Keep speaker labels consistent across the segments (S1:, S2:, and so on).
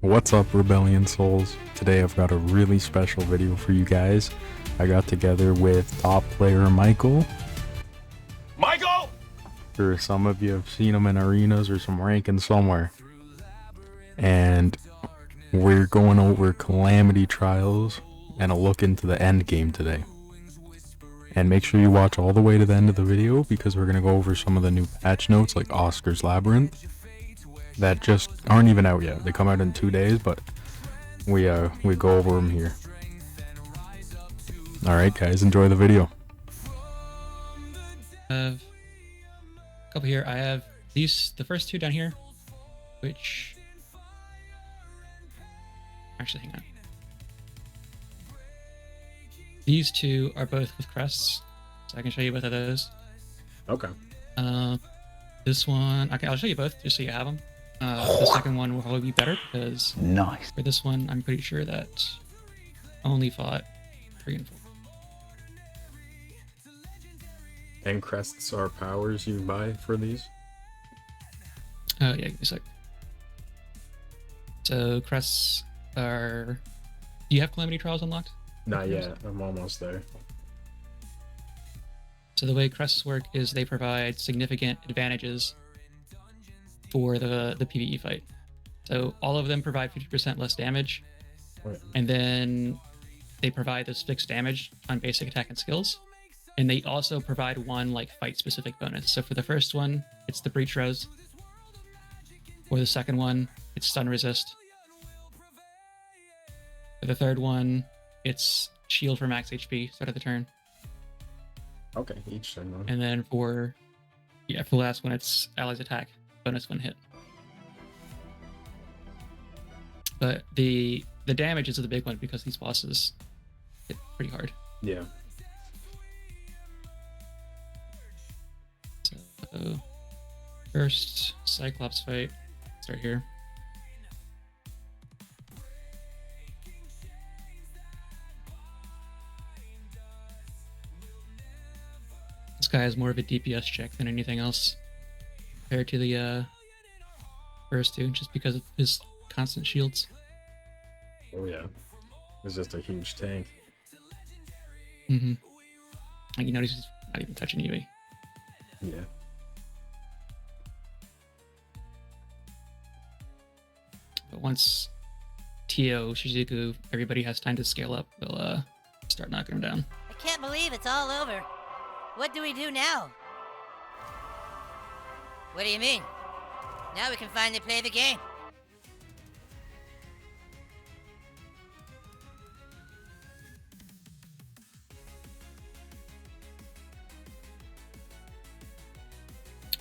S1: What's up, Rebellion Souls? Today I've got a really special video for you guys. I got together with top player Michael.
S2: Michael!
S1: Or some of you have seen him in arenas or some ranking somewhere. And we're going over Calamity Trials and a look into the Endgame today. And make sure you watch all the way to the end of the video because we're going to go over some of the new patch notes like Oscar's Labyrinth that just aren't even out yet. They come out in 2 days, but we go over them here. Alright guys, enjoy the video.
S3: I have a couple here. I have these, the first two down here, which actually, hang on. These two are both with crests, so I can show you both of those.
S1: Okay.
S3: This one, I'll show you both just so you have them. The second one will probably be better because for this one, I'm pretty sure that only fought 3 and 4.
S1: And crests are powers you buy for these?
S3: Oh yeah, give me a sec. So crests are. Do you have Calamity Trials unlocked?
S1: Not yet. I'm almost there.
S3: So the way crests work is they provide significant advantages for the PvE fight. So all of them provide 50% less damage, and then they provide this fixed damage on basic attack and skills. And they also provide one like fight specific bonus. So for the first one, it's the breach rose. For the second one, it's stun resist. For the third one, it's shield for max HP, start of the turn.
S1: Okay, each turn though.
S3: And then for the last one, it's allies attack, bonus when hit. But the damage is the big one because these bosses hit pretty hard.
S1: Yeah.
S3: So first Cyclops fight, start here. This guy has more of a DPS check than anything else compared to the first two, just because of his constant shields.
S1: Oh yeah. It's just a huge tank.
S3: Mm-hmm. Like, you notice he's not even touching you.
S1: Yeah.
S3: But once Tio, Shizuku, everybody has time to scale up, we'll start knocking him down.
S4: I can't believe it's all over. What do we do now? What do you mean? Now we can finally play the game.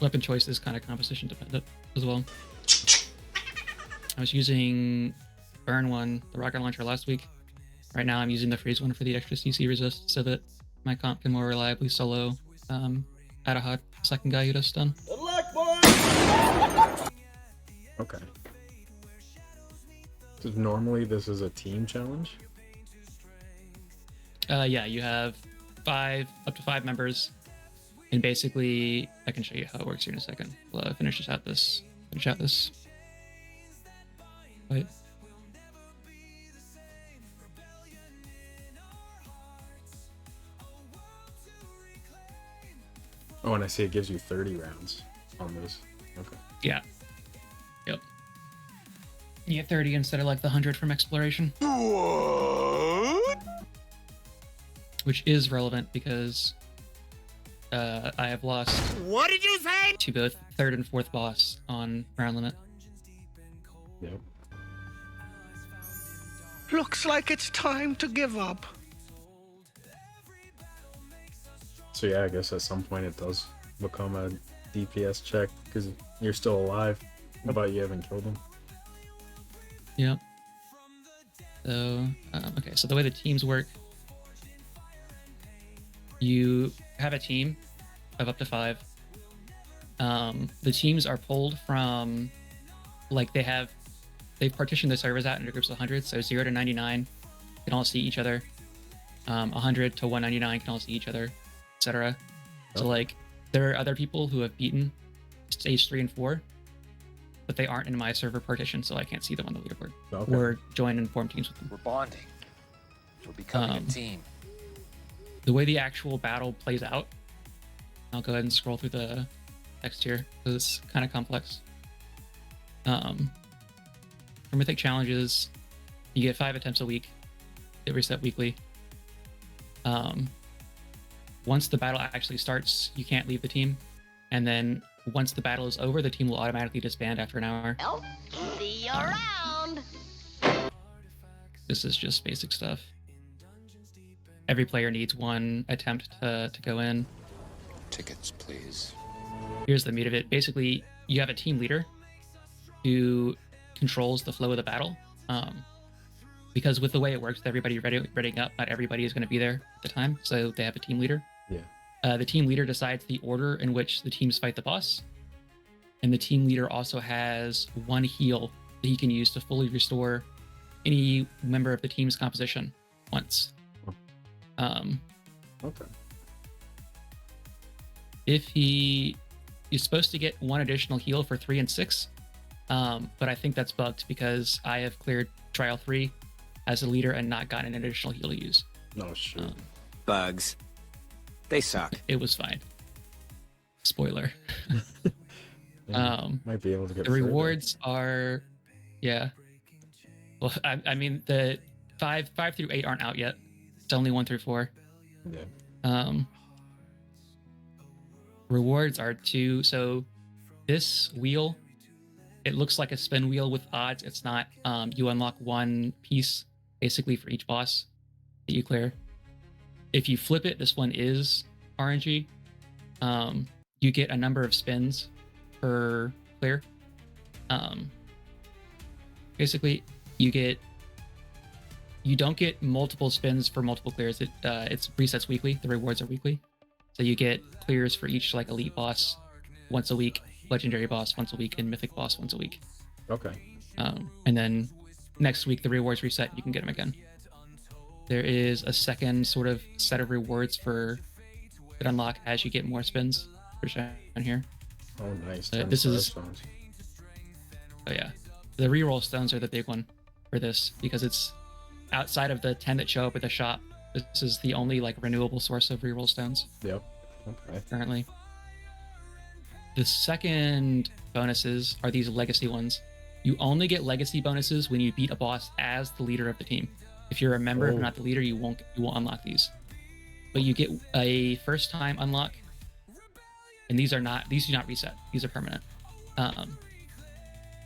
S3: Weapon choice is kind of composition dependent as well. I was using Burn one, the rocket launcher, last week. Right now I'm using the Freeze one for the extra CC resist so that my comp can more reliably solo Adahad, the second guy who does stun.
S2: Good luck, boys!
S1: Okay. So normally this is a team challenge?
S3: Yeah, you have up to five members. And basically, I can show you how it works here in a second. We'll finish out this. Wait.
S1: Oh, and I see it gives you 30 rounds on this. Okay.
S3: Yeah. Yep. You get 30 instead of like the 100 from exploration.
S2: What?
S3: Which is relevant because I have lost.
S2: What did you say?
S3: To both third and fourth boss on round limit.
S1: Yep.
S5: Looks like it's time to give up.
S1: So yeah, I guess at some point it does become a DPS check because you're still alive, but you haven't killed him.
S3: Yep. So, okay, so the way the teams work, you have a team of up to 5. The teams are pulled from, like, they've partitioned the servers out into groups of 100, so 0 to 99 can all see each other. 100 to 199 can all see each other, etc. So, like, there are other people who have beaten stage 3 and 4, but they aren't in my server partition, so I can't see them on the leaderboard
S6: Okay.
S3: or join and form teams with them.
S7: We're bonding. We're becoming a team.
S3: The way the actual battle plays out, I'll go ahead and scroll through the text here because it's kind of complex. For mythic challenges, you get 5 attempts a week. They reset weekly. Once the battle actually starts, you can't leave the team. And then once the battle is over, the team will automatically disband after an hour.
S4: Well, see you around.
S3: This is just basic stuff. Every player needs 1 attempt to go in.
S7: Tickets, please.
S3: Here's the meat of it. Basically, you have a team leader who controls the flow of the battle. Because with the way it works, with everybody readying up, not everybody is going to be there at the time. So they have a team leader.
S6: Yeah.
S3: The team leader decides the order in which the teams fight the boss. And the team leader also has 1 heal that he can use to fully restore any member of the team's composition once.
S6: Okay.
S3: If he's supposed to get 1 additional heal for 3 and 6, but I think that's bugged because I have cleared Trial 3 as a leader and not gotten an additional heal to use.
S6: No, sure.
S8: Bugs. They suck.
S3: It was fine. Spoiler.
S6: Might be able to get
S3: The rewards are, yeah. Well, I mean, the 5 through 8 aren't out yet. It's only 1 through 4.
S6: Yeah.
S3: Rewards are 2. So this wheel, it looks like a spin wheel with odds. It's not. You unlock 1 piece basically for each boss that you clear. If you flip it, this one is RNG. You get a number of spins per clear. Basically, you don't get multiple spins for multiple clears. It's resets weekly. The rewards are weekly. So you get clears for each like elite boss once a week, legendary boss once a week, and mythic boss once a week.
S6: Okay.
S3: And then next week the rewards reset. You can get them again. There is a second sort of set of rewards that unlock as you get more spins. For shown here.
S6: Oh, nice.
S3: This is. Oh yeah, the reroll stones are the big one for this because it's outside of the 10 that show up at the shop. This is the only like renewable source of reroll stones.
S6: Yep. Okay.
S3: Currently. The second bonuses are these legacy ones. You only get legacy bonuses when you beat a boss as the leader of the team. If you're a member, but not the leader, you won't unlock these. But you get a first time unlock, and these do not reset. These are permanent. But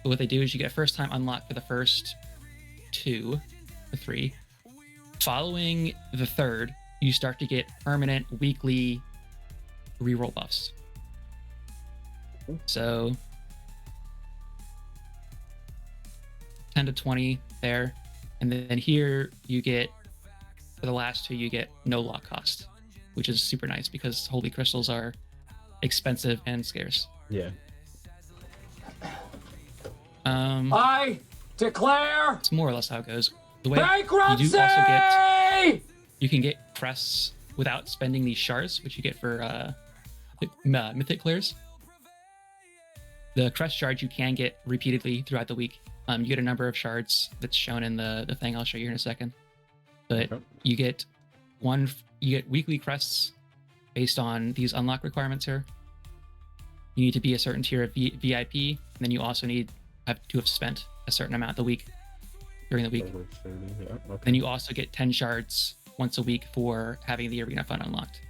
S3: what they do is you get a first time unlock for the first 2 or 3. Following the third, you start to get permanent weekly reroll buffs. So 10 to 20 there. And then here you get, for the last 2, you get no lock cost, which is super nice because holy crystals are expensive and scarce.
S6: Yeah.
S9: I declare
S3: It's more or less how it goes. The way
S9: bankruptcy!
S3: you do also you can get crests without spending these shards, which you get for mythic clears. The crest shards you can get repeatedly throughout the week. You get a number of shards that's shown in the thing I'll show you in a second. But you get weekly crests based on these unlock requirements here. You need to be a certain tier of VIP, and then you also have to have spent a certain amount the week during the week.
S6: Over 30, yeah. Okay.
S3: Then you also get 10 shards once a week for having the arena fund unlocked.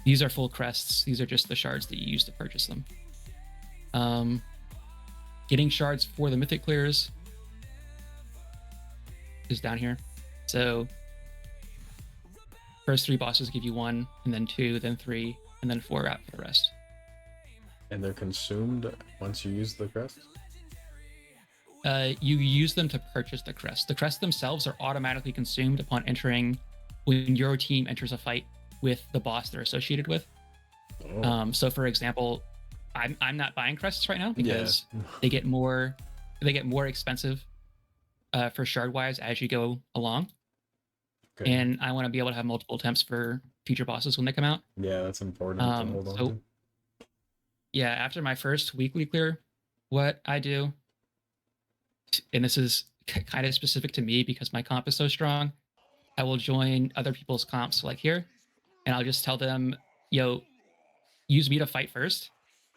S3: These are full crests. These are just the shards that you use to purchase them. Getting shards for the mythic clears is down here. So first 3 bosses give you 1, and then 2, then 3, and then 4 out for the rest.
S6: And they're consumed once you use the crest?
S3: You use them to purchase the crest. The crests themselves are automatically consumed upon entering, when your team enters a fight with the boss they're associated with.
S6: Oh.
S3: So for example, I'm not buying crests right now because
S6: Yeah.
S3: they get more expensive for shard wise as you go along.
S6: Okay.
S3: And I want to be able to have multiple attempts for future bosses when they come out.
S6: Yeah, that's important to hold on to.
S3: Yeah, after my first weekly clear, what I do, and this is kind of specific to me because my comp is so strong, I will join other people's comps like here, and I'll just tell them, yo, use me to fight first,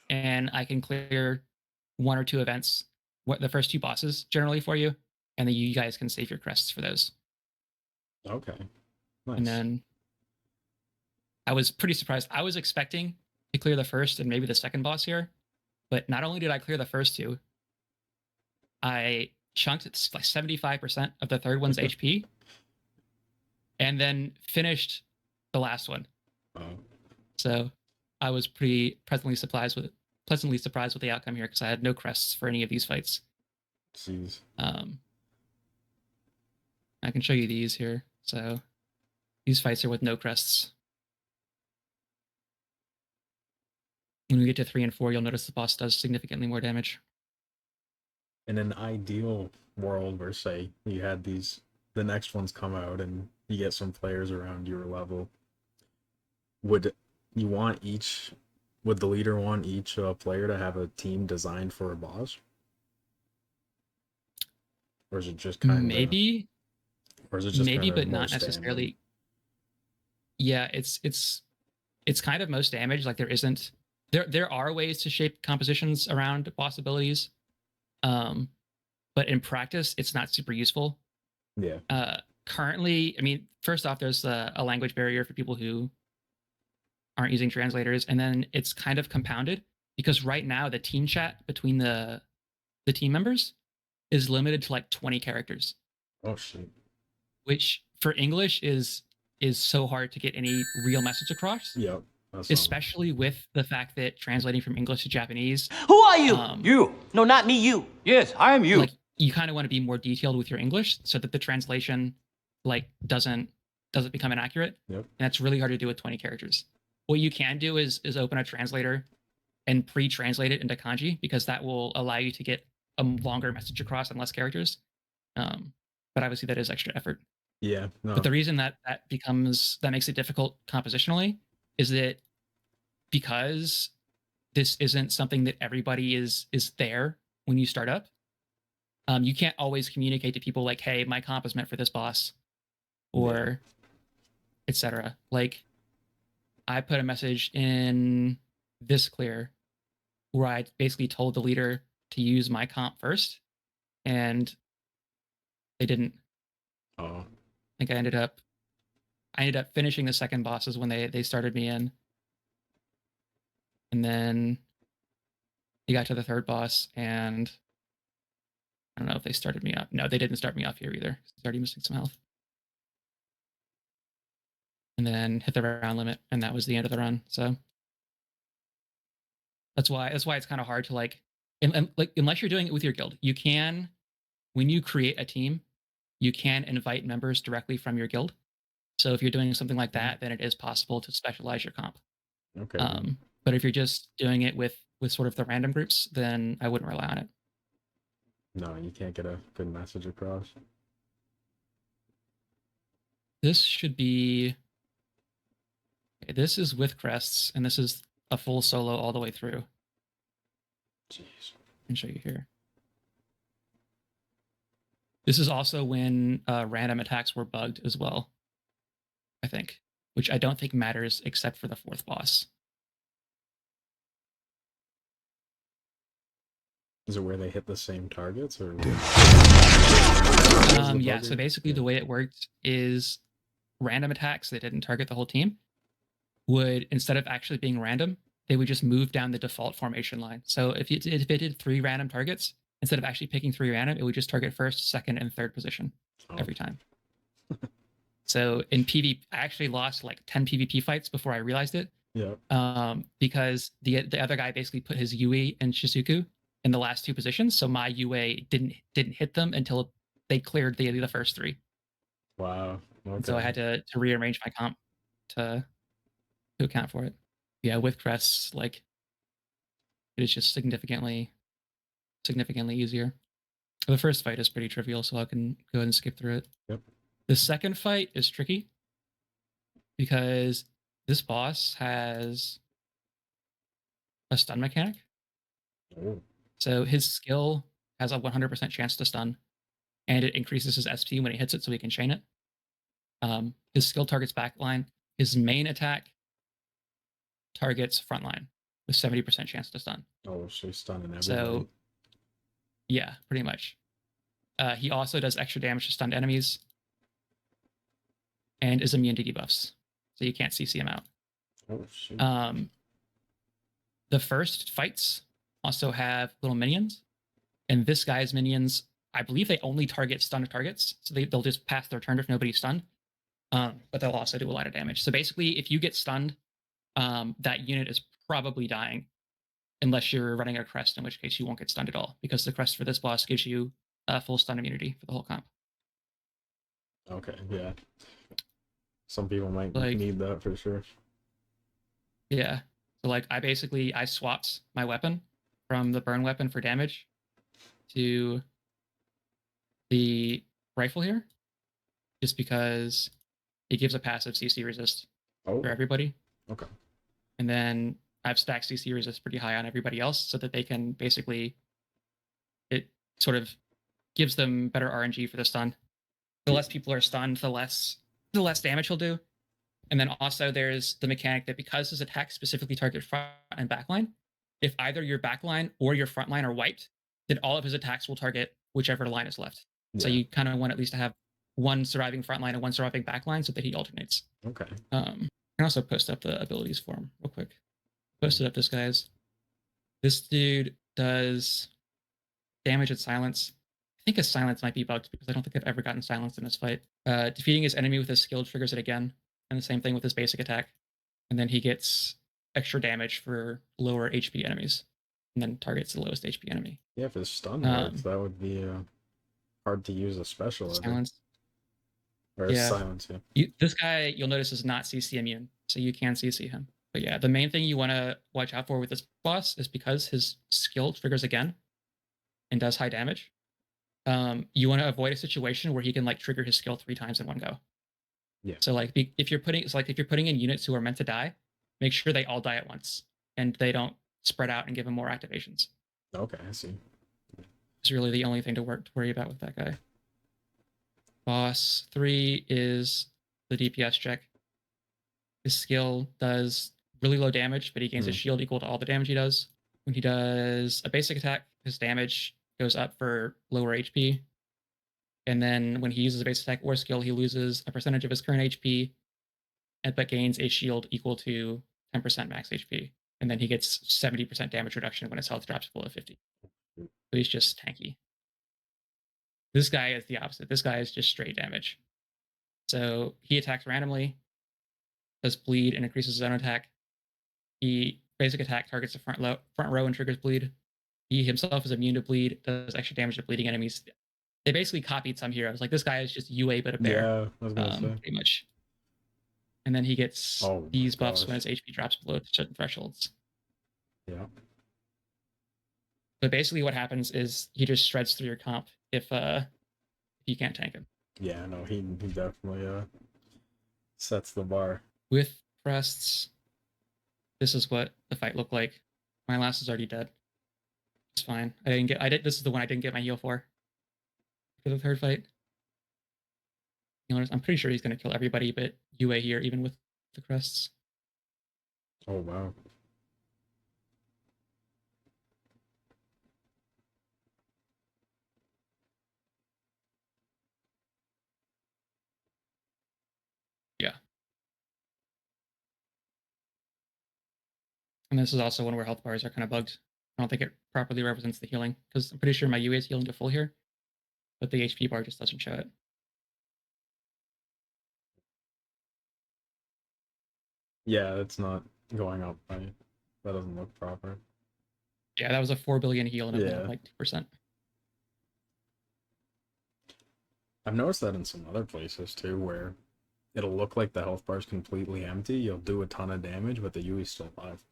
S3: and I can clear 1 or 2 events, what the first 2 bosses generally for you, and then you guys can save your crests for those.
S6: Okay. Nice.
S3: And then I was pretty surprised. I was expecting to clear the first and maybe the second boss here, but not only did I clear the first 2, I chunked like 75% of the third one's HP, and then finished the last one.
S6: Oh.
S3: So I was pretty pleasantly surprised with the outcome here because I had no crests for any of these fights.
S6: Jeez.
S3: I can show you these here. So these fights are with no crests. When we get to 3 and 4, you'll notice the boss does significantly more damage.
S6: In an ideal world where, say, you had the next ones come out and you get some players around your level, would the leader want each player to have a team designed for a boss? Or is it just kind of...
S3: Maybe,
S6: or is it just
S3: maybe,
S6: kind of
S3: but not
S6: most
S3: necessarily.
S6: damage?
S3: Yeah, it's kind of most damage. Like there are ways to shape compositions around boss abilities, but in practice, it's not super useful.
S6: Yeah.
S3: Currently, I mean, first off, there's a language barrier for people who aren't using translators, and then it's kind of compounded because right now the team chat between the team members is limited to like 20 characters.
S6: Oh shit.
S3: Which for English is so hard to get any real message across.
S6: Yep.
S3: Especially with the fact that translating from English to Japanese.
S9: Who are you? You. No, not me, you. Yes, I am you.
S3: Like, you kind of want to be more detailed with your English so that the translation like doesn't become inaccurate.
S6: Yep.
S3: And that's really hard to do with 20 characters. What you can do is open a translator and pre-translate it into kanji, because that will allow you to get a longer message across and less characters. But obviously that is extra effort.
S6: Yeah. No.
S3: But the reason that makes it difficult compositionally is that because this isn't something that everybody is there when you start up, you can't always communicate to people like, hey, my comp is meant for this boss, or etc. Like, I put a message in this clear where I basically told the leader to use my comp first, and they didn't.
S6: Oh.
S3: I think I ended up finishing the second bosses when they started me in. And then he got to the third boss, and I don't know if they started me off. No, they didn't start me off here either. I was already missing some health. And then hit the round limit, and that was the end of the run. So that's why it's kind of hard to like unless you're doing it with your guild. You can, when you create a team, you can invite members directly from your guild. So if you're doing something like that, then it is possible to specialize your comp.
S6: Okay.
S3: But if you're just doing it with sort of the random groups, then I wouldn't rely on it.
S6: No, you can't get a good message across.
S3: This should be... Okay, this is with crests, and this is a full solo all the way through.
S6: Jeez.
S3: I can show you here. This is also when random attacks were bugged as well, I think, which I don't think matters except for the fourth boss.
S6: Is it where they hit the same targets, or?
S3: Yeah. So basically, the way it worked is random attacks that didn't target the whole team would, instead of actually being random, they would just move down the default formation line. So if it did 3 random targets, instead of actually picking 3 random, it would just target first, second, and third position every time. So in PvP, I actually lost like 10 PvP fights before I realized it.
S6: Yeah.
S3: Because the other guy basically put his Yui and Shizuku in the last 2 positions, so my UA didn't hit them until they cleared the first 3.
S6: Wow. Okay.
S3: And so I had to rearrange my comp to account for it. Yeah, with crests, like, it is just significantly easier. The first fight is pretty trivial, so I can go ahead and skip through it.
S6: Yep.
S3: The second fight is tricky because this boss has a stun mechanic.
S6: Oh.
S3: So his skill has a 100% chance to stun, and it increases his SP when he hits it so he can chain it. His skill targets backline. His main attack targets frontline with 70% chance to stun.
S6: Oh, she's stunning everybody.
S3: So, yeah, pretty much. He also does extra damage to stunned enemies and is immune to debuffs, so you can't CC him out.
S6: Oh, shoot.
S3: The first fights also have little minions, and this guy's minions, I believe they only target stunned targets, so they'll just pass their turn if nobody's stunned, but they'll also do a lot of damage. So basically, if you get stunned, that unit is probably dying, unless you're running a crest, in which case you won't get stunned at all, because the crest for this boss gives you full stun immunity for the whole comp.
S6: Okay, yeah. Some people might
S3: Like-
S6: need that for sure.
S3: Yeah. So like I swapped my weapon from the burn weapon for damage to the rifle here, just because it gives a passive CC resist
S6: Oh,
S3: for everybody.
S6: okay.
S3: And then I've stacked CC resist pretty high on everybody else so that they can basically, it sort of gives them better RNG for the stun. The less people are stunned, the less damage he'll do. And then also there's the mechanic that because his attacks specifically target front and backline, if either your backline or your front line are wiped, then all of his attacks will target whichever line is left. So
S6: Yeah.
S3: you kind of want at least to have one surviving front line and one surviving back line so that he alternates.
S6: Okay.
S3: I can also post up the abilities for him real quick. Posted up this guy's. This dude does damage and silence. I think his silence might be bugged because I don't think I've ever gotten silenced in this fight. Defeating his enemy with his skill triggers it again, and the same thing with his basic attack. And then he gets extra damage for lower HP enemies, and then targets the lowest HP enemy.
S6: Yeah, if his stun works, that would be hard to use a special. I think.
S3: Silence.
S6: Or
S3: Yeah.
S6: silence, yeah.
S3: This guy, you'll notice, is not CC immune, so you can CC him. But yeah, the main thing you want to watch out for with this boss is because his skill triggers again and does high damage. You want to avoid a situation where he can like trigger his skill 3 times in one go.
S6: Yeah.
S3: So like if you're putting in units who are meant to die, make sure they all die at once and they don't spread out and give him more activations.
S6: Okay, I see.
S3: It's really the only thing to worry about with that guy. Boss 3 is the DPS check. His skill does really low damage, but he gains a shield equal to all the damage he does. When he does a basic attack, his damage goes up for lower HP. And then when he uses a basic attack or skill, he loses a percentage of his current HP, but gains a shield equal to 10% max HP. And then he gets 70% damage reduction when his health drops below 50. So he's just tanky. This guy is the opposite. This guy is just straight damage. So he attacks randomly, does bleed, and increases his own attack. He basic attack targets the front row and triggers bleed. He himself is immune to bleed, does extra damage to bleeding enemies. They basically copied some heroes. Like this guy is just UA but a bear.
S6: Yeah, I was gonna say.
S3: Pretty much. And then he gets
S6: Oh
S3: these
S6: my
S3: buffs
S6: gosh.
S3: when his HP drops below certain thresholds.
S6: Yeah.
S3: But basically what happens is he just shreds through your comp if you can't tank him.
S6: Yeah, no, he definitely sets the bar.
S3: With crests, this is what the fight looked like. My last is already dead. It's fine. This is the one I didn't get my heal for the third fight. You know, I'm pretty sure he's gonna kill everybody but UA here, even with the crests.
S6: Oh wow.
S3: Yeah. And this is also one where health bars are kind of bugged. I don't think it properly represents the healing, because I'm pretty sure my UA is healing to full here, but the HP bar just doesn't show it.
S6: Yeah, it's not going up right. That doesn't look proper.
S3: Yeah, that was a 4 billion heal and it went
S6: Yeah.
S3: up like 2%.
S6: I've noticed that in some other places too, where it'll look like the health bar is completely empty. You'll do a ton of damage, but the UE's still alive.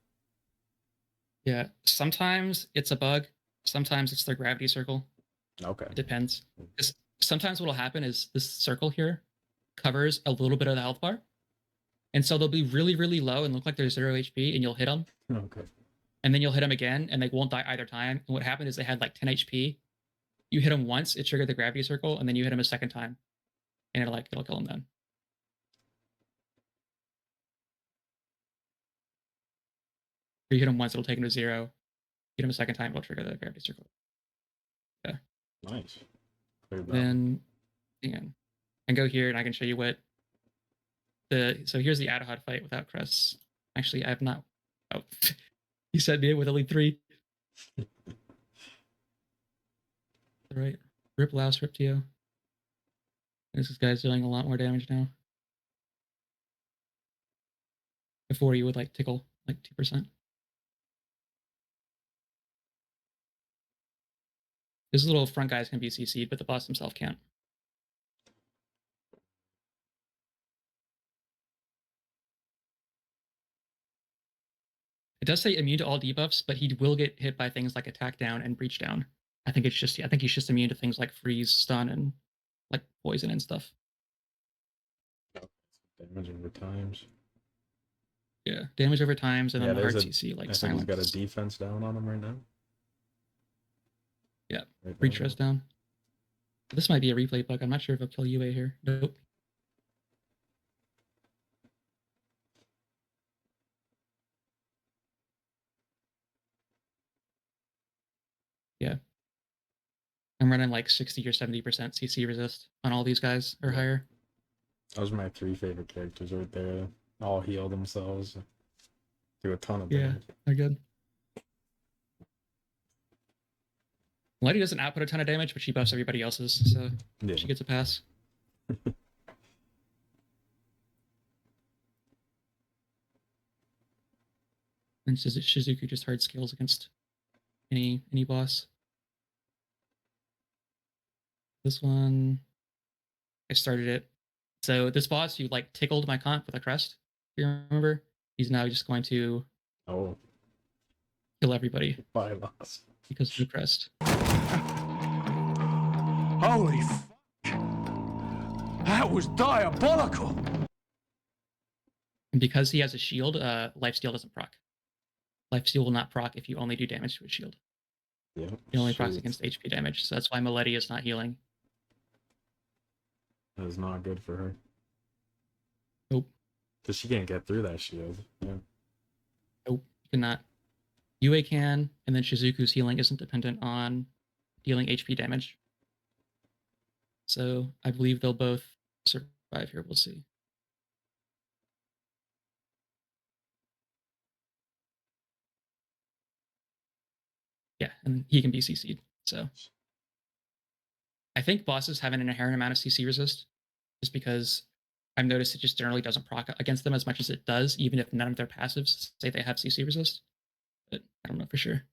S3: Yeah, sometimes it's a bug. Sometimes it's their gravity circle.
S6: Okay.
S3: It depends. 'Cause sometimes what'll happen is this circle here covers a little bit of the health bar. And so they'll be really, really low and look like they're 0 HP and you'll hit them.
S6: Okay.
S3: and then you'll hit them again, and they won't die either time. And what happened is they had like 10 HP. You hit them once, it triggered the gravity circle, and then you hit them a second time, and it'll kill them then. Or you hit them once, it'll take them to 0. Hit them a second time, it'll trigger the gravity circle. Yeah.
S6: Nice. Cleared that one.
S3: Then, hang on. I can go here and I can show you what so here's the Adahad fight without crests. Actually, I have not. Oh, he said me with only 3. All right. Rip Louse, Rip Tio. This guy's doing a lot more damage now. Before you would like tickle like 2%. This little front guys can be CC'd, but the boss himself can't. It does say immune to all debuffs, but he will get hit by things like attack down and breach down. I think he's just immune to things like freeze, stun, and like poison and stuff.
S6: Damage over times.
S3: Yeah, damage over times, and then the hard
S6: there's
S3: CC like
S6: I think
S3: silence.
S6: he's got a defense down on him right now.
S3: Yeah,
S6: Right
S3: breach
S6: now.
S3: rest down. This might be a replay bug. I'm not sure if I'll kill UA here. Nope. Yeah. I'm running like 60 or 70% CC resist on all these guys or higher.
S6: Those are my 3 favorite characters right there. All heal themselves. Do a ton of
S3: Yeah,
S6: damage.
S3: they're good. Lady doesn't output a ton of damage, but she buffs everybody else's, so
S6: Yeah.
S3: she gets a pass. And Shizuku just hard skills against any boss. This one, I started it. So this boss, you like tickled my comp with a crest. If you remember, he's now just going to
S6: Oh,
S3: kill everybody
S6: I lost.
S3: because of the crest.
S2: Holy f***. That was diabolical!
S3: And because he has a shield, lifesteal doesn't proc. Lifesteal will not proc if you only do damage to a shield.
S6: Yeah.
S3: It only procs
S6: Shoot.
S3: against HP damage, so that's why Milady is not healing.
S6: That is not good for her.
S3: Nope.
S6: Because she can't get through that shield. Yeah.
S3: Nope, you cannot. UA can, and then Shizuku's healing isn't dependent on dealing HP damage. So I believe they'll both survive here. We'll see. Yeah, and he can be CC'd. So I think bosses have an inherent amount of CC resist, just because I've noticed it just generally doesn't proc against them as much as it does, even if none of their passives say they have CC resist. But I don't know for sure.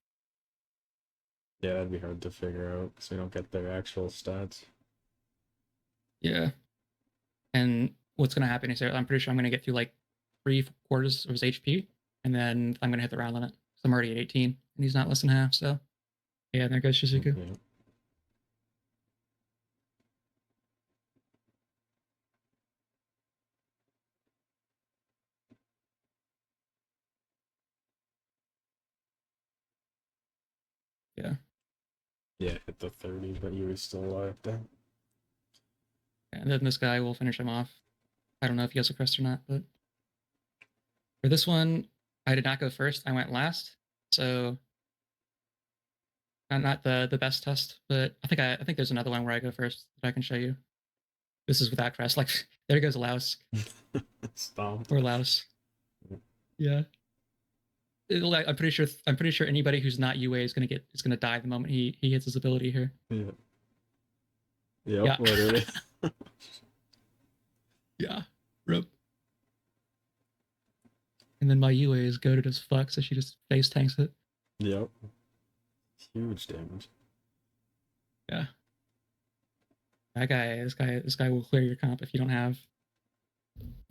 S6: Yeah, that'd be hard to figure out because we don't get their actual stats.
S3: Yeah. And what's going to happen is I'm pretty sure I'm going to get through like 3/4 of his HP, and then I'm going to hit the round limit. So I'm already at 18, and he's not less than half. So yeah, there goes Shizuku.
S6: Yeah.
S3: Yeah.
S6: Yeah, hit the 30, but you were still alive then.
S3: And then this guy will finish him off. I don't know if he has a crest or not, but for this one, I did not go first. I went last. So not the best test, but I think there's another one where I go first that I can show you. This is without crest. Like there goes Laos.
S6: Stomp.
S3: Or Laos. Yeah. I'm pretty sure anybody who's not UA is gonna die the moment he hits his ability here.
S6: Yeah. Yep,
S3: Yeah.
S6: literally.
S3: Yeah. Rip. And then my UA is goated as fuck, so she just face tanks it.
S6: Yep. Huge damage.
S3: Yeah. This guy will clear your comp if you don't have.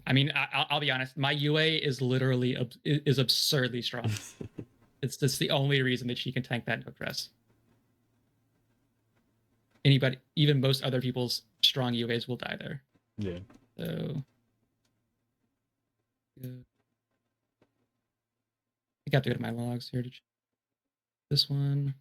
S3: I mean, I'll be honest. My UA is literally is absurdly strong. It's just the only reason that she can tank that no crest. Anybody, even most other people's strong UAs will die there.
S6: Yeah.
S3: So, yeah. I got to go to my logs here to This one.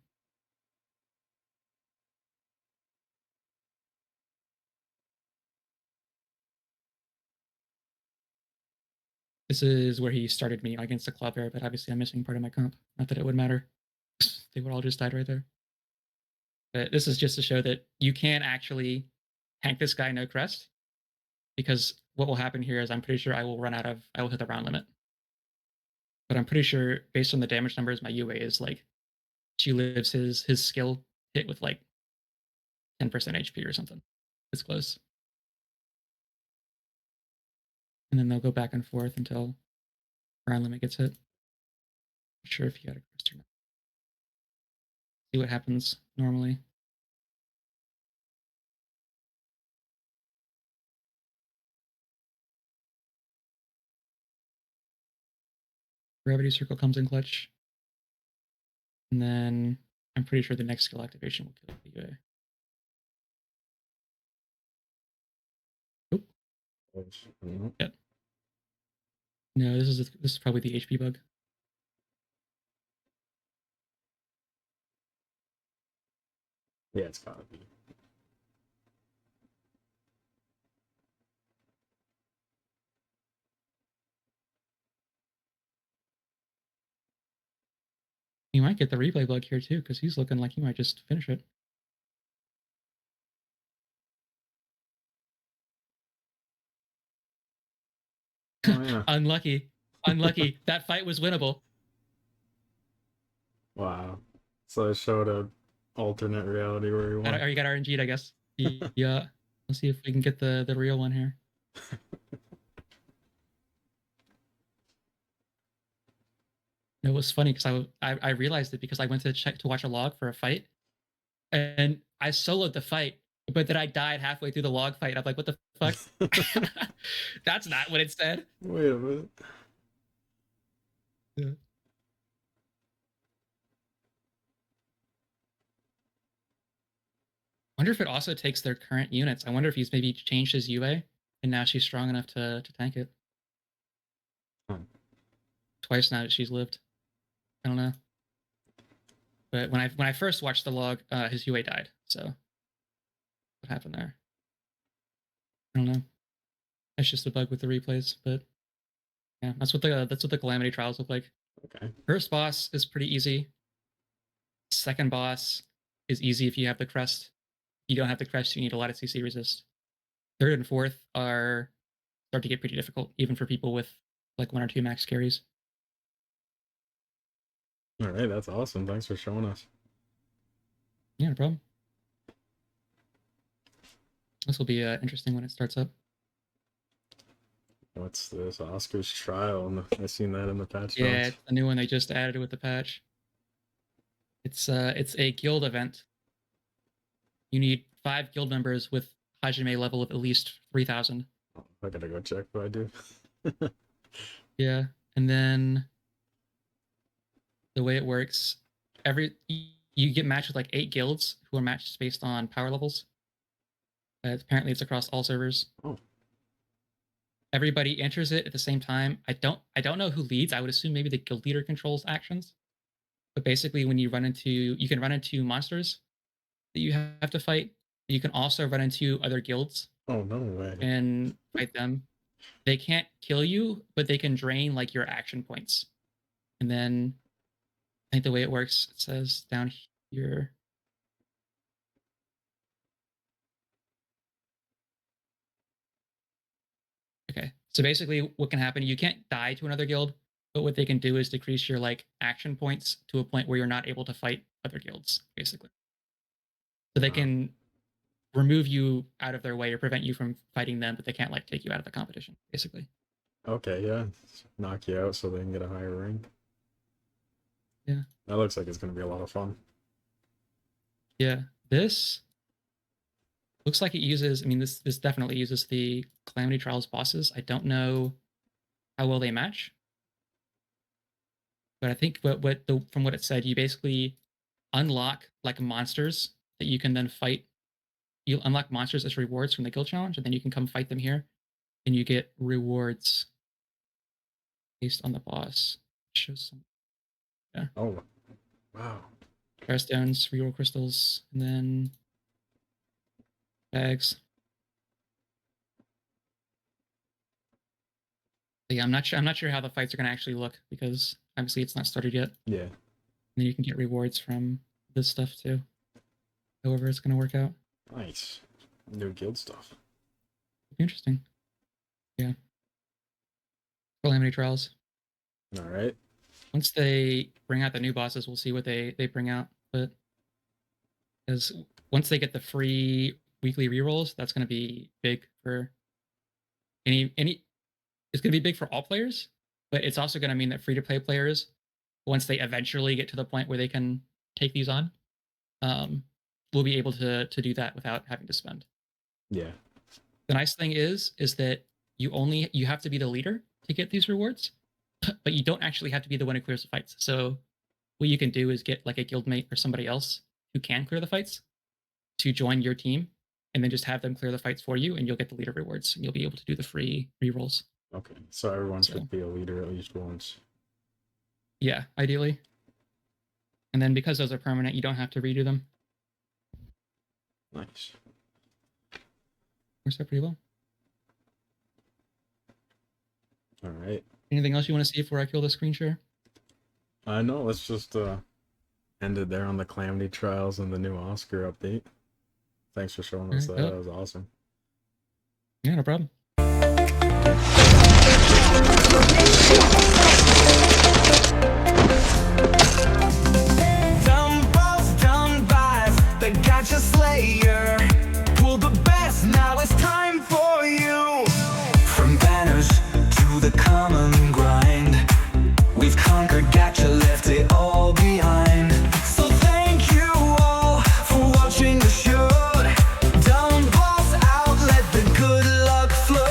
S3: This is where he started me against the club bear, but obviously I'm missing part of my comp. Not that it would matter. They would all just died right there. But this is just to show that you can actually tank this guy no crest, because what will happen here is I'm pretty sure I will hit the round limit. But I'm pretty sure based on the damage numbers, my UA is like she lives his skill hit with like 10% HP or something. It's close. And then they'll go back and forth until round limit gets hit. Not sure if he had a crest or not. See what happens normally. Gravity circle comes in clutch. And then I'm pretty sure the next skill activation will kill the UA.
S6: Mhm.
S3: Yep. No, this is probably the HP bug.
S6: Yeah, it's gotta be.
S3: He might get the replay bug here too, because he's looking like he might just finish it.
S6: Oh yeah.
S3: Unlucky. That fight was winnable.
S6: Wow. So it showed a alternate reality where he won.
S3: Or you got RNG'd, I guess. Yeah. Let's see if we can get the real one here. It was funny because I realized it because I went to check to watch a log for a fight, and I soloed the fight, but then I died halfway through the log fight. I'm like, what the fuck? That's not what it said.
S6: Wait a minute.
S3: Yeah. Wonder if it also takes their current units. I wonder if he's maybe changed his UA and now she's strong enough to tank it. Twice now that she's lived. I don't know. But when I first watched the log, his UA died. So what happened there? I don't know. That's just a bug with the replays, but yeah, that's what the Calamity Trials look like.
S6: Okay.
S3: First boss is pretty easy. Second boss is easy if you have the crest. If you don't have the crest, you need a lot of CC resist. Third and fourth start to get pretty difficult, even for people with like 1 or 2 max carries.
S6: All right, that's awesome. Thanks for showing us.
S3: Yeah, no problem. This will be interesting when it starts up.
S6: What's this? Oscar's Trial. I seen that in the patch
S3: Yeah,
S6: notes.
S3: it's the new one they just added with the patch. It's a guild event. You need 5 guild members with Hajime level of at least 3,000.
S6: Oh, I gotta go check what I do.
S3: Yeah, and then the way it works, you get matched with like 8 guilds who are matched based on power levels. Apparently, it's across all servers.
S6: Oh.
S3: Everybody enters it at the same time. I don't know who leads. I would assume maybe the guild leader controls actions. But basically, when you can run into monsters that you have to fight. You can also run into other guilds.
S6: Oh, no way.
S3: And fight them. They can't kill you, but they can drain like your action points. And then I think the way it works, it says down here. Okay, so basically what can happen, you can't die to another guild, but what they can do is decrease your like action points to a point where you're not able to fight other guilds, basically. So they can remove you out of their way or prevent you from fighting them, but they can't like take you out of the competition, basically.
S6: Okay, yeah. Knock you out so they can get a higher rank.
S3: Yeah.
S6: That looks like it's going to be a lot of fun.
S3: Yeah. This looks like it uses, I mean, this definitely uses the Calamity Trials bosses. I don't know how well they match. But I think from what it said, you basically unlock like monsters that you can then fight. You unlock monsters as rewards from the guild challenge, and then you can come fight them here, and you get rewards based on the boss. Shows some. Yeah.
S6: Oh, wow.
S3: Fire stones, reroll crystals, and then bags. But yeah, I'm not sure how the fights are gonna actually look because obviously it's not started yet.
S6: Yeah.
S3: And then you can get rewards from this stuff too. However, it's gonna work out.
S6: Nice. New guild stuff.
S3: Interesting. Yeah. Calamity Trials.
S6: All right.
S3: Once they bring out the new bosses, we'll see what they bring out. But because once they get the free weekly rerolls, that's going to be big for any. It's going to be big for all players, but it's also going to mean that free to play players, once they eventually get to the point where they can take these on, will be able to do that without having to spend.
S6: Yeah.
S3: The nice thing is that you have to be the leader to get these rewards, but you don't actually have to be the one who clears the fights. So what you can do is get like a guildmate or somebody else who can clear the fights to join your team, and then just have them clear the fights for you, and you'll get the leader rewards, and you'll be able to do the free rerolls.
S6: Okay, so everyone should be a leader at least once.
S3: Yeah, ideally. And then because those are permanent, you don't have to redo them.
S6: Nice.
S3: Works out pretty well.
S6: All right.
S3: Anything else you want to see before I kill the screen share?
S6: No, let's just end it there on the Calamity Trials and the new Oscar update. Thanks for showing us that. That was awesome.
S3: Yeah, no problem.
S10: Dumb balls, dumb buys, they got your slayer. Pull the best, now it's time for you. From banners to the common grind, we've conquered, gotcha, left it all behind. So thank you all for watching the show. Dumb balls out, let the good luck flow.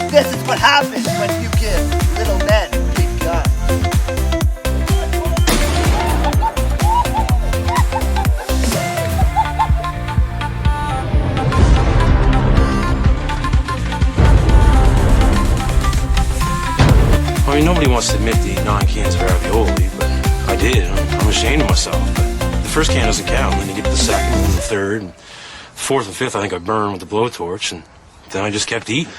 S11: This is what happens when you give little men big guns.
S12: I mean, nobody wants to admit to eat 9 cans of ravioli, but I did. I'm ashamed of myself. But the first can doesn't count, and then you get to the second and the third, and fourth and fifth I think I burned with the blowtorch, and then I just kept eating.